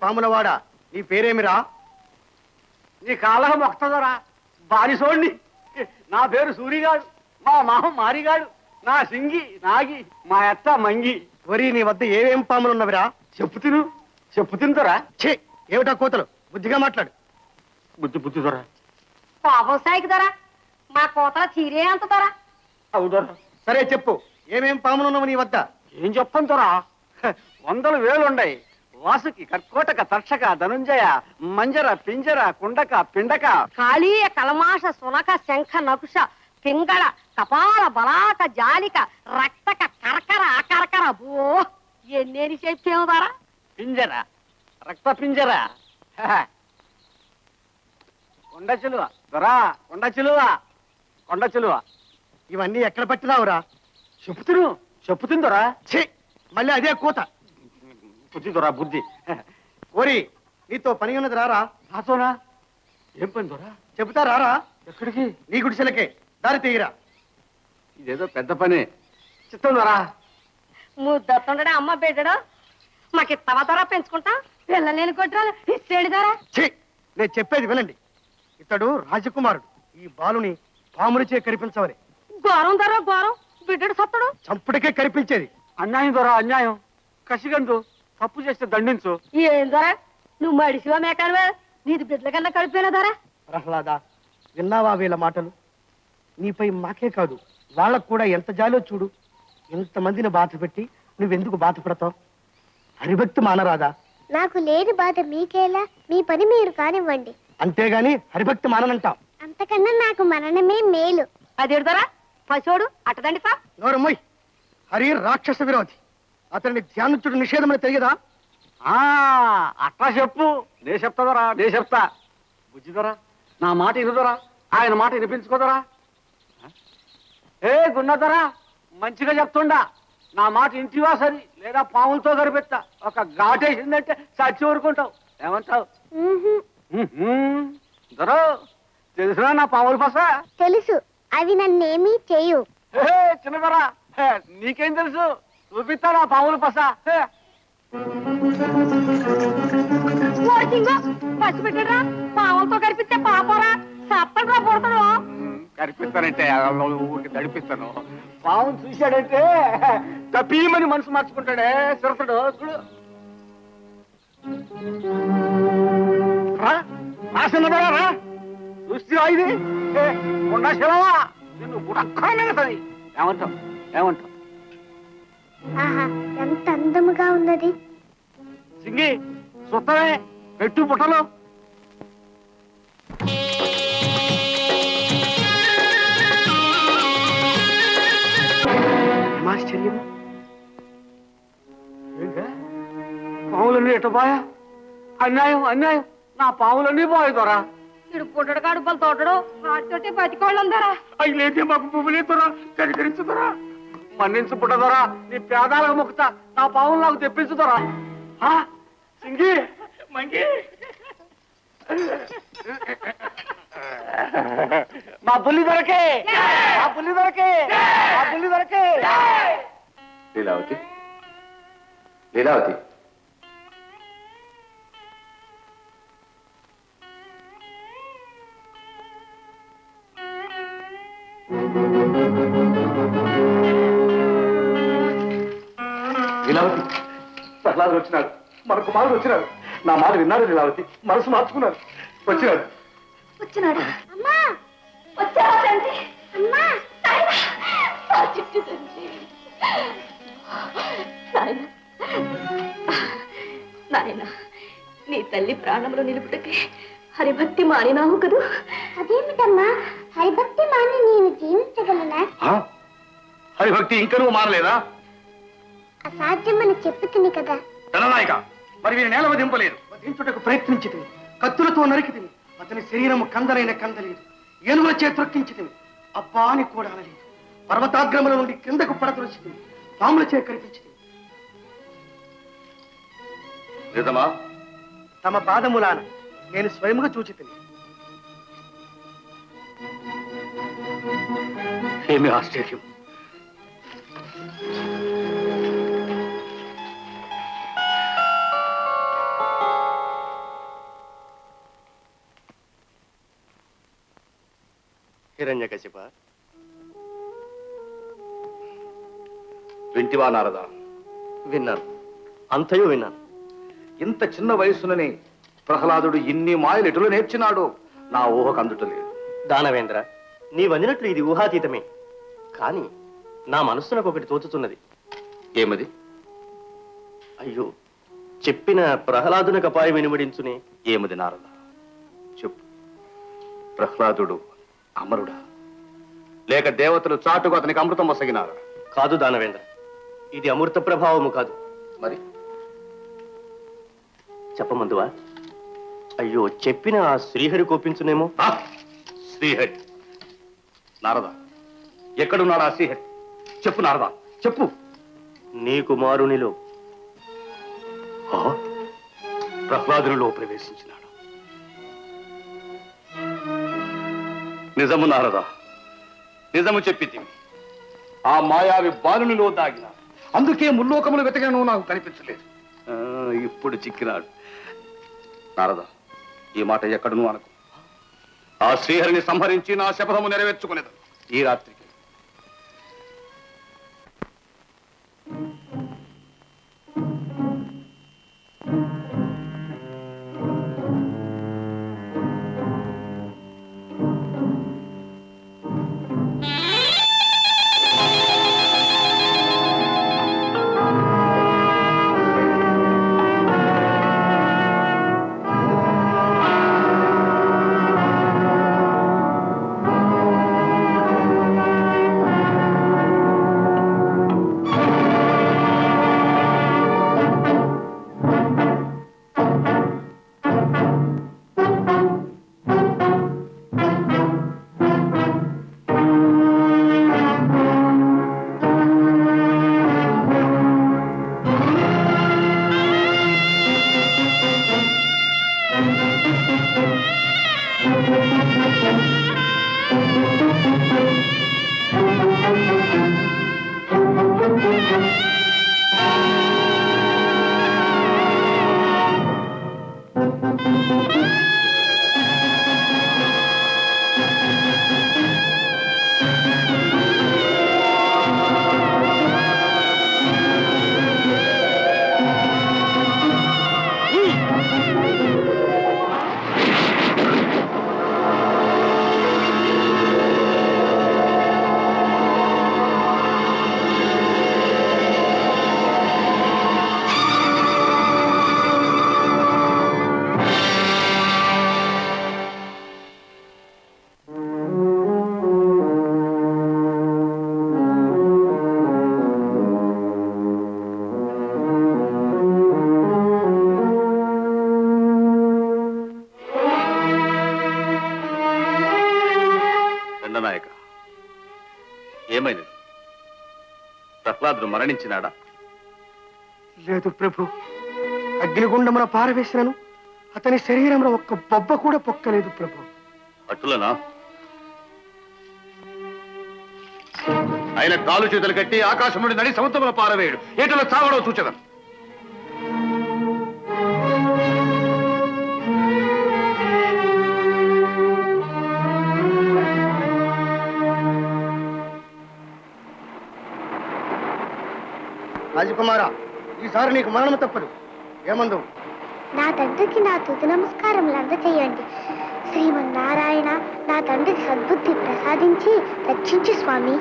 పాములవాడ నీ పేరేమిరా? నీ కాళ్ళ మొక్తదరా బానిసోడిని. నా పేరు సూరిగాడు, మా మామ మారిగాడు, నా సింగి నాగి, మా అత్త మంగి. వరి నీ వద్ద ఏమేం పాములున్నవిరా? చెప్పు తిందరా. ఛీ, ఏమిటా కోతలు? బుద్ధిగా మాట్లాడు. బుద్ధి దొరా. పాపం సాయికి దొరా, మా కోతల చీరే అంత దొరా. అవుదరా. సరే చెప్పు, ఏమేం పాములున్నవి నీ వద్ద? ఏం చెప్పను దొరా, వందలు వేలుండయి. వాసుకి, కర్కోటక, తర్షక, ధనుంజయ, మంజర, పింజర, కుండక, పిండక, కాళీయ, కలమాష, సునక, శంఖ, నకుష, పింగళ, కపాల, బలాక, జాలిక, రక్తక, కరకర, అకరకర. బో ఎన్నేని చెప్పేము దొరా. పింజర, రక్త పింజర, కొండ చిలువ దొరా, కొండ చిలువ. ఇవన్నీ ఎక్కడ పట్టినావురా? చెప్పుతును దొరా. ఛీ, మళ్ళీ అదే కోత. బుద్ధి దొరా, బుద్ధి. ఓరి, నీతో పని ఉన్నది రారా? నాతోనా? ఏం పని దొరా? చెబుతా రారా? ఎక్కడికి? నీ గుడిసెలకే దారి తీయరా. ఇదేదో పెద్ద పని. చిత్తం దొరా. ముద్దతుండడా అమ్మ బిడ్డడు, మాకు ఇత్తవా దొరా పెంచుకుంటా. పిల్లలేని కొట్టాలు ఇచ్చేడు దొరా. ఛీ, నేను చెప్పేది వినండి. ఇతడు రాజకుమారుడు. ఈ బాలుని పాములచే కరిపించవని. ఘోరం దొరా ఘోరం, బిడ్డడు సత్తడు. చంపుడికే కరిపించేది. అన్యాయం దొరా, అన్యాయం. కసిగందు, తప్పు చేస్తే దండించు. ఏం దొరా, నువ్వు మడిసివా మేకానువా? నీది బిడ్డల కన్నా కలిపినా దొరా. ప్రహ్లాద, విన్నావా వీళ్ళ మాటలు? నీపై మాకే కాదు, వాళ్ళకు కూడా ఎంత జాలో చూడు. ఇంతమందిని బాధ పెట్టి నువ్వెందుకు బాధపడతావు? హరిభక్తి మానరాదా? నాకు లేని బాధ మీకేలా? మీ పని మీరు కానివ్వండి. అంతేగాని హరిభక్తి మాననంటాం. అంతకన్నా నాకు మరణమే మేలు. అదేడు దొరా, పశువుడు అట్టదండిపా. నోరమ్మోయ్, హరి రాక్షస విరోధి. అతన్ని ధ్యానించుడు నిషేధమని తెలియదా? అట్లా చెప్పు. నే చెప్తాదరా, నే చెప్తా. బుజ్జిదరా, నా మాట ఇనుదరా, ఆయన మాట వినిపించుకోదరా. ఏ గున్నదరా, మంచిగా చెప్తుండా. నా మాట ఇంటివా సరి, లేదా పాములతో గరిపెత్తా. ఒక ఘాటేసిందంటే చచ్చి ఊరుకుంటావు. ఏమంటావు? దొరా, తెలుసునా నా పాముల పస? తెలుసు, అవి నన్నేమీ చేయు. చిన్నదరా, నీకేం తెలుసు? చూపిస్తా నా పాముల పస. పసి పెట్టడరా, పావులతో కనిపిస్తే పాపరా సప్పడరా పుడతాడు. కనిపిస్తానంటే ఊరికి దడిపిస్తాను. పాము చూశాడంటే తప్పీమని మనసు మార్చుకుంటాడే సిరసడు. చూడు రాసినరా, చూస్తే ఇది కొండా శిలవా, నిన్ను గుడక్కనే సరి. ఏమంటావు? ఆహా, ఎంత అందముగా ఉన్నది. సింగి సుత్తమే, పెట్టు పుట్టలు. ఆశ్చర్యం, పావులన్నీ ఎట్ట పోయా? అన్యాయం. నా పావులన్నీ పోయి దొరా. ఇడు పుట్టడు కడుపులు తోటడు, వాటితోటి బతికోళ్ళందరా. అవి లేదే మాకు పువ్వులే దొరా, కనికరించుదరా. మన్నించు పుట్టదొరా, నీ పేదాలకు మొక్కుతా. నా పావులు నాకు తెప్పించుదరా. సింగి మంగి, మా బుల్లి దొరకే. లీలావతి, లీలావతి, ప్రహ్లాదు వచ్చినాడు, మన కుమారుడు వచ్చినాడు. నా మాట విన్నాడు లీలావతి, మనసు మార్చుకున్నాడు. వచ్చినాడు. అమ్మా, వచ్చావా తండ్రి? అమ్మా, నాయన, నీ తల్లి ప్రాణములు నిలుపుటకే హరిభక్తి మానినావు కదూ. అదేమిటమ్మా, హరిభక్తి మాని నేను జీవించగలనా? హరిభక్తి ఇంకా నువ్వు మారలేదా? అసాధ్యమని చెప్పుతుంది కదా. ధననాయక, మరి వీరి నేల వధింపలేదు. వధించుటకు ప్రయత్నించితివి, కత్తులతో నరికితివి. అతని శరీరము కందలైన కందలేదు. ఏనుగుల చే త్రొక్కించితివి, అబ్బా అని కూడా అనలేదు. పర్వతాగ్రముల నుండి కిందకు పడతొలిచితివి, పాముల చే కనిపించితివి. నిజమా? తమ పాదములాన నేను స్వయముగా చూచితిని. ఏమి ఆశ్చర్యం! హిరణ్యకశిప, వింటివా నారదా? విన్నాను, అంతయు విన్నాను. ఇంత చిన్న వయస్సునని ప్రహ్లాదుడు ఇన్ని మాయలు ఎటులో నేర్చినాడో నా ఊహకు అందుటలేదు. దానవేంద్ర, నీ వందినట్లు ఇది ఊహాతీతమే. కాని నా మనస్సునకు ఒకటి తోచుతున్నది. ఏమది? అయ్యో, చెప్పిన ప్రహ్లాదునకు అపాయం వినుమడించునే. ఏమది నారదా? చెప్పు. ప్రహ్లాదుడు అమరుడా, లేక దేవతలు చాటుకు అతనికి అమృతం వసగినారా? కాదు దానవేంద్ర, ఇది అమృత ప్రభావము కాదు. మరి చెప్పమందువా? అయ్యో, చెప్పిన ఆ శ్రీహరి కోపించునేమో. శ్రీహరి? నారదా, ఎక్కడున్నాడా శ్రీహరి? చెప్పు నారదా, చెప్పు. నీ కుమారునిలో. ప్రహ్లాదునిలో ప్రవేశించినాడు. నిజము నారదా, నిజము చెప్పితివి. ఆ మాయావి బాలునిలో దాగిన, అందుకే ముల్లోకములు వెతగాను నాకు కనిపించలేదు. ఇప్పుడు చిక్కినాడు. నారదా, ఈ మాట ఎక్కడను అనుకో. ఆ శ్రీహరిని సంహరించి నా శపథము నెరవేర్చుకునేది ఈ రాత్రికి. దండనాయక, ఏమైనది? ప్రహ్లాదుడు మరణించినాడా? లేదు ప్రభు, అగ్నిగుండమున పారవేసినను అతని శరీరంలో ఒక్క బొబ్బ కూడా పొక్కలేదు ప్రభు. అటులనా? ఆయన కాలు చేతులు కట్టి ఆకాశం నుండి నడి సముద్రంలో పారవేయడు. ఏటలో చావడో చూచదను. రాజకుమారా, ఈసారి నీకు మరణం తప్పదు. ఏమందు? నా తండ్రికి నా తుది నమస్కారములు అందజేయండి. శ్రీమన్నారాయణ నా తండ్రికి సద్బుద్ధి ప్రసాదించి రక్షించు స్వామి.